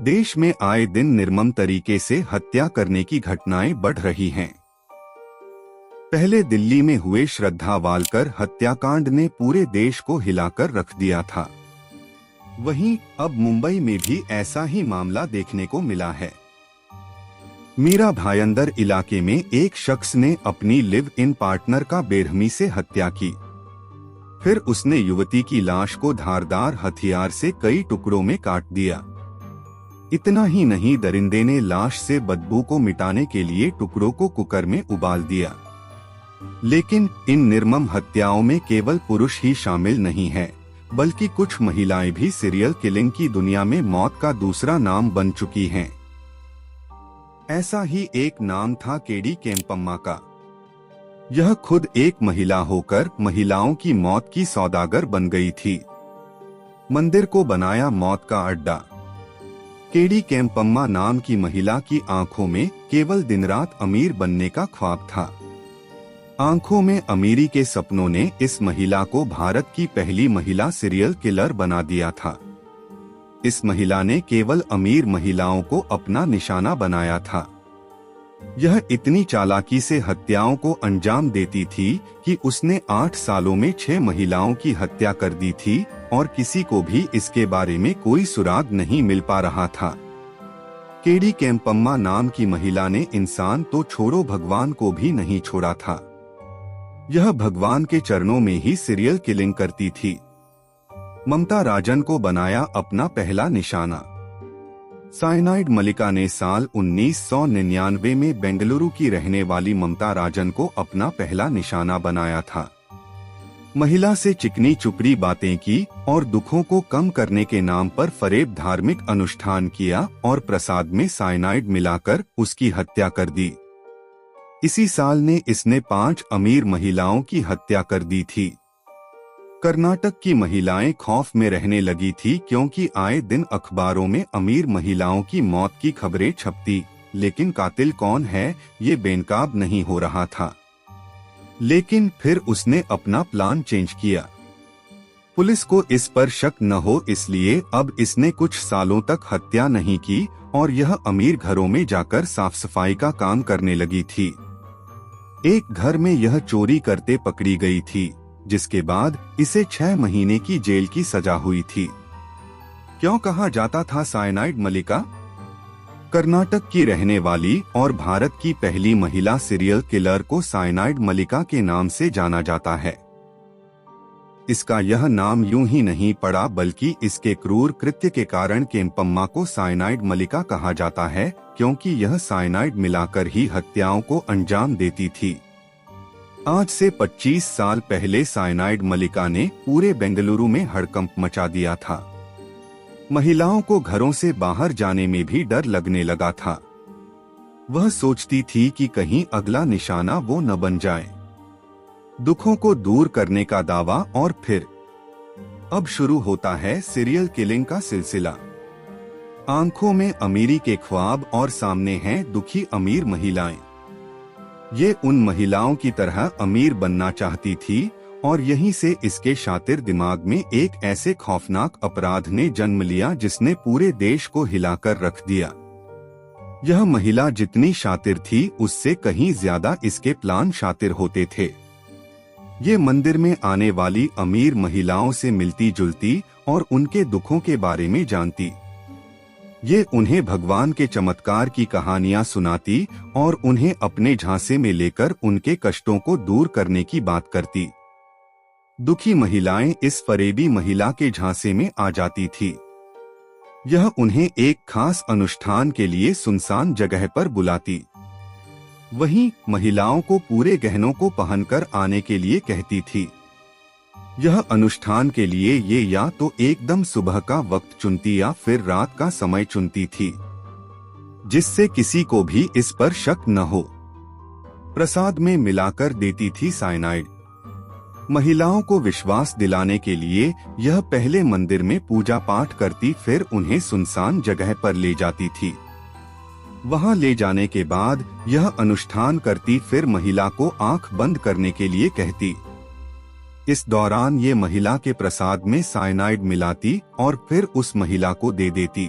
देश में आए दिन निर्मम तरीके से हत्या करने की घटनाएं बढ़ रही हैं। पहले दिल्ली में हुए श्रद्धा वालकर हत्याकांड ने पूरे देश को हिलाकर रख दिया था। वहीं अब मुंबई में भी ऐसा ही मामला देखने को मिला है। मीरा भायंदर इलाके में एक शख्स ने अपनी लिव इन पार्टनर का बेरहमी से हत्या की। फिर उसने युवती की लाश को धारदार हथियार से कई टुकड़ों में काट दिया। इतना ही नहीं, दरिंदे ने लाश से बदबू को मिटाने के लिए टुकड़ों को कुकर में उबाल दिया। लेकिन इन निर्मम हत्याओं में केवल पुरुष ही शामिल नहीं है, बल्कि कुछ महिलाएं भी सीरियल किलिंग की दुनिया में मौत का दूसरा नाम बन चुकी हैं। ऐसा ही एक नाम था केडी केम्पम्मा का। यह खुद एक महिला होकर महिलाओं की मौत की सौदागर बन गई थी। मंदिर को बनाया मौत का अड्डा। केडी केम्पम्मा नाम की महिला की आंखों में केवल दिन रात अमीर बनने का ख्वाब था। आंखों में अमीरी के सपनों ने इस महिला को भारत की पहली महिला सीरियल किलर बना दिया था। इस महिला ने केवल अमीर महिलाओं को अपना निशाना बनाया था। यह इतनी चालाकी से हत्याओं को अंजाम देती थी कि उसने 8 सालों में 6 महिलाओं की हत्या कर दी थी और किसी को भी इसके बारे में कोई सुराग नहीं मिल पा रहा था। केडी केम्पम्मा नाम की महिला ने इंसान तो छोड़ो, भगवान को भी नहीं छोड़ा था। यह भगवान के चरणों में ही सीरियल किलिंग करती थी। ममता राजन को बनाया अपना पहला निशाना। साइनाइड मलिका ने साल 1999 में बेंगलुरु की रहने वाली ममता राजन को अपना पहला निशाना बनाया था। महिला से चिकनी चुपड़ी बातें की और दुखों को कम करने के नाम पर फरेब धार्मिक अनुष्ठान किया और प्रसाद में साइनाइड मिलाकर उसकी हत्या कर दी। इसी साल ने इसने 5 अमीर महिलाओं की हत्या कर दी थी। कर्नाटक की महिलाएं खौफ में रहने लगी थी, क्योंकि आए दिन अखबारों में अमीर महिलाओं की मौत की खबरें छपती, लेकिन कातिल कौन है ये बेनकाब नहीं हो रहा था। लेकिन फिर उसने अपना प्लान चेंज किया। पुलिस को इस पर शक न हो, इसलिए अब इसने कुछ सालों तक हत्या नहीं की और यह अमीर घरों में जाकर साफ सफाई का काम करने लगी थी। एक घर में यह चोरी करते पकड़ी गई थी, जिसके बाद इसे 6 महीने की जेल की सजा हुई थी। क्यों कहा जाता था साइनाइड मलिका? कर्नाटक की रहने वाली और भारत की पहली महिला सीरियल किलर को साइनाइड मलिका के नाम से जाना जाता है। इसका यह नाम यूं ही नहीं पड़ा, बल्कि इसके क्रूर कृत्य के कारण केम्पम्मा को साइनाइड मलिका कहा जाता है, क्योंकि यह साइनाइड मिलाकर ही हत्याओं को अंजाम देती थी। आज से 25 साल पहले साइनाइड मलिका ने पूरे बेंगलुरु में हड़कंप मचा दिया था। महिलाओं को घरों से बाहर जाने में भी डर लगने लगा था। वह सोचती थी कि कहीं अगला निशाना वो न बन जाए। दुखों को दूर करने का दावा। और फिर अब शुरू होता है सीरियल किलिंग का सिलसिला। आंखों में अमीरी के ख्वाब और सामने हैं दुखी अमीर महिलाएं। ये उन महिलाओं की तरह अमीर बनना चाहती थी और यहीं से इसके शातिर दिमाग में एक ऐसे खौफनाक अपराध ने जन्म लिया जिसने पूरे देश को हिलाकर रख दिया। यह महिला जितनी शातिर थी, उससे कहीं ज्यादा इसके प्लान शातिर होते थे। ये मंदिर में आने वाली अमीर महिलाओं से मिलती जुलती और उनके दुखों के बारे में जानती। ये उन्हें भगवान के चमत्कार की कहानियां सुनाती और उन्हें अपने झांसे में लेकर उनके कष्टों को दूर करने की बात करती। दुखी महिलाएं इस फरेबी महिला के झांसे में आ जाती थी। यह उन्हें एक खास अनुष्ठान के लिए सुनसान जगह पर बुलाती। वहीं महिलाओं को पूरे गहनों को पहनकर आने के लिए कहती थी। यह अनुष्ठान के लिए ये या तो एकदम सुबह का वक्त चुनती या फिर रात का समय चुनती थी, जिससे किसी को भी इस पर शक न हो। प्रसाद में मिलाकर देती थी साइनाइड। महिलाओं को विश्वास दिलाने के लिए यह पहले मंदिर में पूजा पाठ करती, फिर उन्हें सुनसान जगह पर ले जाती थी। वहां ले जाने के बाद यह अनुष्ठान करती, फिर महिला को आंख बंद करने के लिए कहती। इस दौरान ये महिला के प्रसाद में साइनाइड मिलाती और फिर उस महिला को दे देती।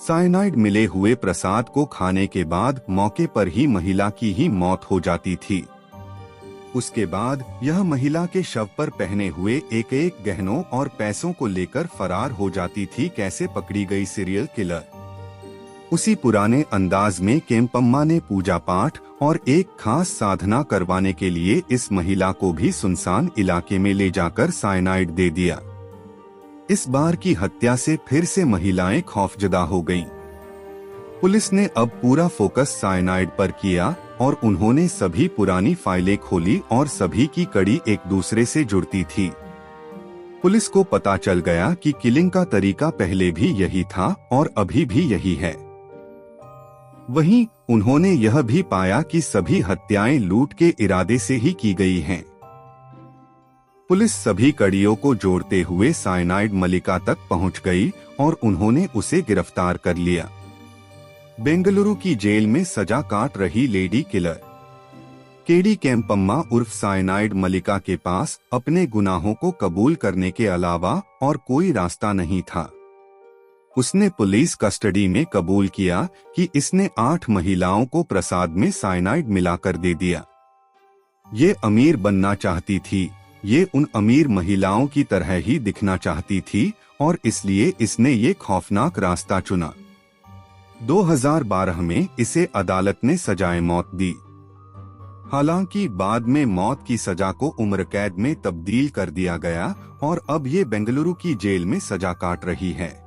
साइनाइड मिले हुए प्रसाद को खाने के बाद मौके पर ही महिला की ही मौत हो जाती थी। उसके बाद यह महिला के शव पर पहने हुए एक एक गहनों और पैसों को लेकर फरार हो जाती थी। कैसे पकड़ी गई सीरियल किलर? उसी पुराने अंदाज में केम्पम्मा ने पूजा पाठ और एक खास साधना करवाने के लिए इस महिला को भी सुनसान इलाके में ले जाकर साइनाइड दे दिया। इस बार की हत्या से फिर से महिलाएं खौफजदा हो गईं। पुलिस ने अब पूरा फोकस साइनाइड पर किया और उन्होंने सभी पुरानी फाइलें खोली और सभी की कड़ी एक दूसरे से जुड़ती थी। पुलिस को पता चल गया कि किलिंग का तरीका पहले भी यही था और अभी भी यही है। वहीं उन्होंने यह भी पाया कि सभी हत्याएं लूट के इरादे से ही की गई हैं। पुलिस सभी कड़ियों को जोड़ते हुए साइनाइड मलिका तक पहुंच गई और उन्होंने उसे गिरफ्तार कर लिया। बेंगलुरु की जेल में सजा काट रही लेडी किलर केडी केम्पम्मा उर्फ साइनाइड मलिका के पास अपने गुनाहों को कबूल करने के अलावा और कोई रास्ता नहीं था। उसने पुलिस कस्टडी में कबूल किया कि इसने 8 महिलाओं को प्रसाद में साइनाइड मिलाकर दे दिया। ये अमीर बनना चाहती थी, ये उन अमीर महिलाओं की तरह ही दिखना चाहती थी और इसलिए इसने ये खौफनाक रास्ता चुना। 2012 में इसे अदालत ने सजाए मौत दी। हालांकि बाद में मौत की सजा को उम्र कैद में तब्दील कर दिया गया और अब ये बेंगलुरु की जेल में सजा काट रही है।